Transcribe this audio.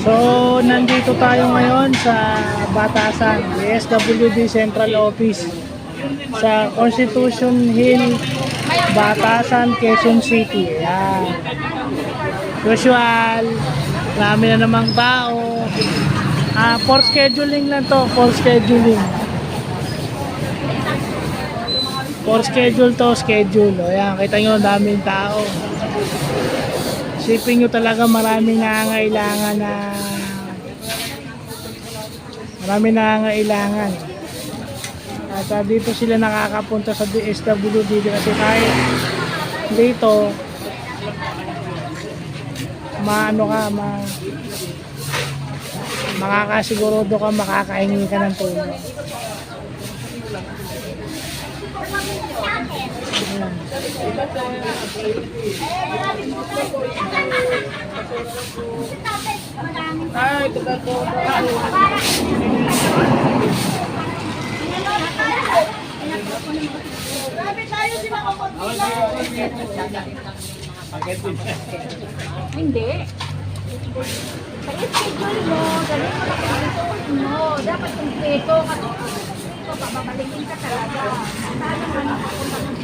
So, nandito tayo ngayon sa Batasan, SWD Central Office sa Constitution Hill, Batasan, Quezon City. Ayan. Usual, marami na namang tao. For scheduling lang to, for scheduling. For schedule to, schedule. Ayan, kita nyo, daming tao. Isipin nyo talaga maraming nangangailangan. At dito sila nakakapunta sa DSWD kasi kahit dito makakasigurado ka, makakahingi ka ng tulong. Ay, ito po. Hindi. Sa schedule mo, ganun mo mo. Dapat kung ito, katulad mo, bababalikin ka talaga.